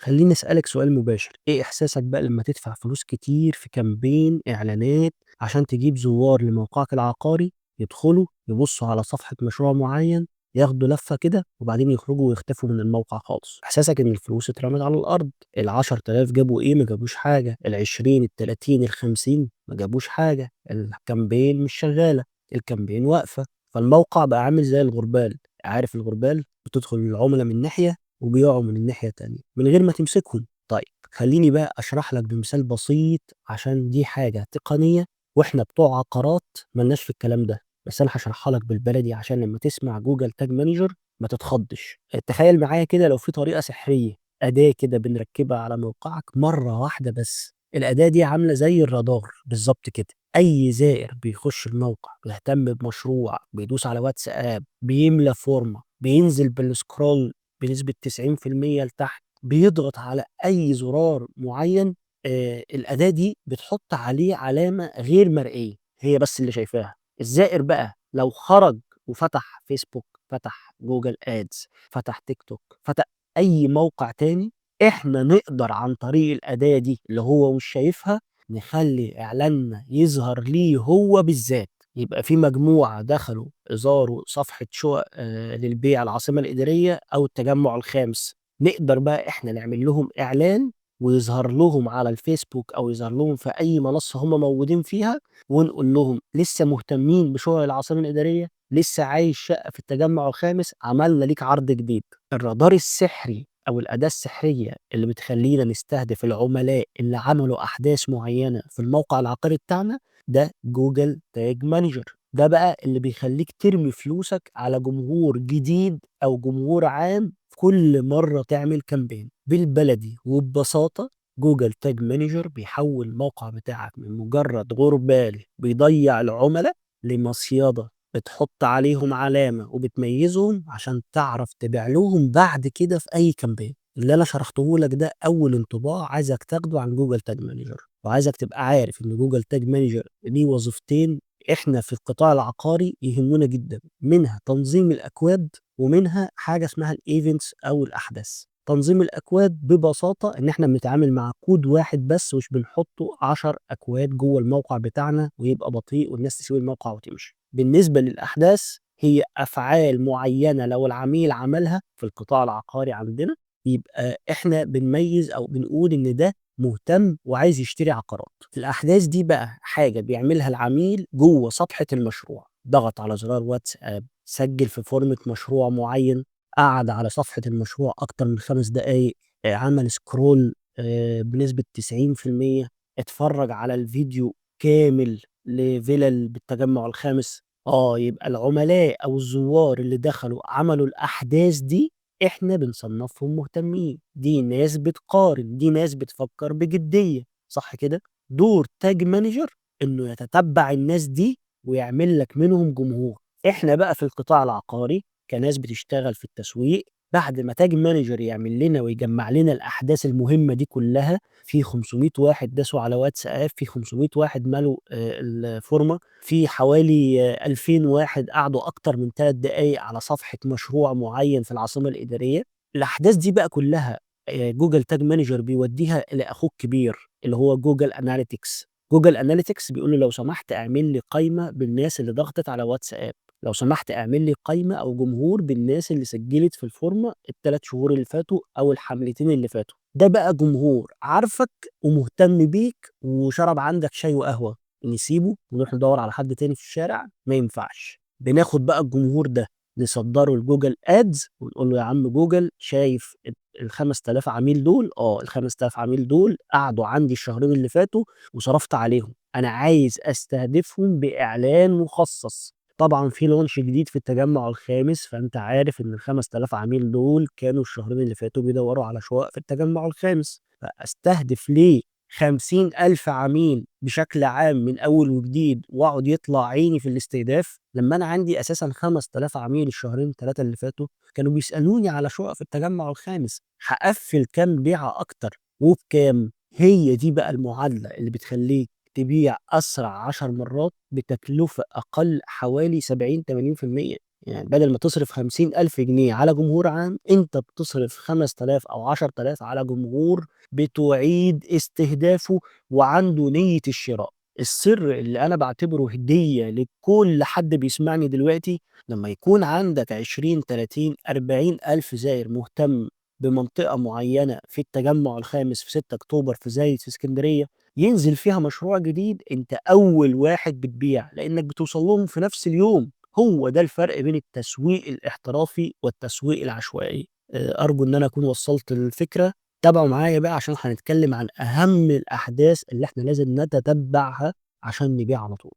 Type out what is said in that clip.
خلّيني أسألك سؤال مباشر، إيه إحساسك بقى لمّا تدفع فلوس كتير في كامبين إعلانات عشان تجيب زوّار لموقعك العقاري يدخلوا يبُصّوا على صفحة مشروع معيّن، ياخدوا لفّة كده وبعدين يخرجوا ويختفوا من الموقع خالص؟ إحساسك إن الفلوس اترمت على الأرض، ال10.000 جابوا إيه؟ ما جابوش حاجة، ال20، ال30، ال50 ما جابوش حاجة، الكامبين مش شغّالة، الكامبين واقفة، فالموقع بقى عامل زي الغربال، عارف الغربال؟ بتدخل العُملا من ناحية وبيقعوا من الناحية التانية من غير ما تمسكهم. طيب خلّيني بقى أشرح لك بمثال بسيط عشان دي حاجة تقنية وإحنا بتوع عقارات ما لناش في الكلام ده، بس أنا هاشرحها لك بالبلدي عشان لمّا تسمع Google Tag Manager ما تتخضّش. تخيّل معايا كده لو في طريقة سحرية، أداة كده بنركّبها على موقعك مرّة واحدة بس، الأداة دي عاملة زي الرادار بالضبط كده، أي زائر بيخش الموقع بيهتم بمشروع، بيدوس على WhatsApp، بيملى فورمة، بينزل بالscroll بنسبة 90% لتحت، بيضغط على أي زرار معيّن، الأداة دي بتحُط عليه علامة غير مرئية، هي بس اللي شايفاها. الزائر بقى لو خرج وفتح فيسبوك، فتح Google Ads، فتح تيك توك، فتح أي موقع تاني، إحنا نقدر عن طريق الأداة دي اللي هو مش شايفها، نخلّي إعلاننا يظهر ليه هو بالذات. يبقى في مجموعة دخلوا زاروا صفحة شقق للبيع العاصمة الإدارية أو التجمع الخامس، نقدر بقى إحنا نعمل لهم إعلان ويظهر لهم على الفيسبوك أو يظهر لهم في أي منصة هم موجودين فيها، ونقول لهم لسه مهتمين بشقق العاصمة الإدارية، لسه عايز شقة في التجمع الخامس، عملنا ليك عرض جديد. الرادار السحري أو الأداة السحرية اللي بتخلينا نستهدف العملاء اللي عملوا أحداث معينة في الموقع العقاري بتاعنا ده جوجل تاج مانجر. ده بقى اللي بيخليك ترمي فلوسك على جمهور جديد أو جمهور عام في كل مرة تعمل كامبين. بالبلدي وببساطة جوجل تاج مانجر بيحول الموقع بتاعك من مجرد غربال بيضيع العملاء لمصيدة بتحط عليهم علامة وبتميزهم عشان تعرف تبيع لهم بعد كده في أي كامبين. اللي أنا شرحته لك ده أول انطباع عايزك تاخده عن جوجل تاج مانجر، وعايزك تبقى عارف إن جوجل تاج مانجر ليه وظيفتين إحنا في القطاع العقاري يهمنا جدًا، منها تنظيم الأكواد ومنها حاجة اسمها الevents أو الأحداث. تنظيم الأكواد ببساطة إن إحنا بنتعامل مع كود واحد بس مش بنحطه 10 أكواد جوه الموقع بتاعنا ويبقى بطيء والناس تسيب الموقع وتمشي. بالنسبة للأحداث هي أفعال معينة لو العميل عملها في القطاع العقاري عندنا يبقى إحنا بنميز أو بنقول إن ده مهتم وعايز يشتري عقارات. الأحداث دي بقى حاجة بيعملها العميل جوه صفحة المشروع، ضغط على زرار واتساب، سجل في فورمة مشروع معين، قعد على صفحة المشروع أكتر من 5 دقايق، عمل سكرول بنسبة 90%، اتفرج على الفيديو كامل لفيلل بالتجمع الخامس. يبقى العملاء أو الزوار اللي دخلوا عملوا الأحداث دي إحنا بنصنّفهم مهتمين، دي ناس بتقارن، دي ناس بتفكّر بجدية، صح كده؟ دور tag manager إنه يتتبّع الناس دي ويعمل لك منهم جمهور. إحنا بقى في القطاع العقاري كناس بتشتغل في التسويق، بعد ما tag manager يعمل لنا ويجمّع لنا الأحداث المهمة دي كلّها، في 500 واحد داسوا على واتساب، في 500 واحد ملوا الفورمة، في حوالي 2000 واحد قعدوا أكتر من 3 دقايق على صفحة مشروع معيّن في العاصمة الإدارية. الأحداث دي بقى كلّها Google Tag Manager بيودّيها إلى أخوه الكبير اللي هو Google Analytics. Google Analytics بيقول له لو سمحت اعمل لي قايمة بالناس اللي ضغطت على واتساب، لو سمحت اعمل لي قايمة أو جمهور بالناس اللي سجّلت في الفورمة ال3 شهور اللي فاتوا أو الحملتين اللي فاتوا. ده بقى جمهور عارفك ومهتم بيك وشرب عندك شاي وقهوة، نسيبه ونروح ندوّر على حد تاني في الشارع؟ ما ينفعش. بناخد بقى الجمهور ده نصدّره لجوجل ads ونقول له يا عم جوجل شايف ال5000 عميل دول، ال5000 عميل دول قعدوا عندي الشهرين اللي فاتوا وصرفت عليهم، أنا عايز أستهدفهم بإعلان مخصص. طبعًا في launch جديد في التجمع الخامس، فأنت عارف إن ال5000 عميل دول كانوا الشهرين اللي فاتوا بيدوّروا على شقق في التجمع الخامس، فأستهدف ليه 50,000 عميل بشكل عام من أول وجديد وأقعد يطلع عيني في الاستهداف، لمّا أنا عندي أساسًا 5000 عميل الشهرين 3 اللي فاتوا كانوا بيسألوني على شقق في التجمع الخامس، هاقفّل كام بيعة أكتر وبكام؟ هي دي بقى المعادلة اللي بتخلّيك تبيع أسرع 10 مرات بتكلفة أقل حوالي 70، 80%. يعني بدل ما تصرف 50,000 جنيه على جمهور عام، أنت بتصرف 5000 أو 10,000 على جمهور بتُعيد استهدافه وعنده نية الشراء. السر اللي أنا باعتبره هدية لكل حد بيسمعني دلوقتي، لمّا يكون عندك 20، 30، 40,000 زائر مهتم بمنطقة معيّنة في التجمُّع الخامس في 6 أكتوبر في زايد في إسكندرية، ينزل فيها مشروع جديد، أنت أول واحد بتبيع، لإنّك بتوصل لهم في نفس اليوم. هو ده الفرق بين التسويق الاحترافي والتسويق العشوائي. أرجو إن أنا أكون وصّلت الفكرة. تابعوا معايا بقى عشان هنتكلّم عن أهم الأحداث اللي إحنا لازم نتتبّعها عشان نبيع على طول.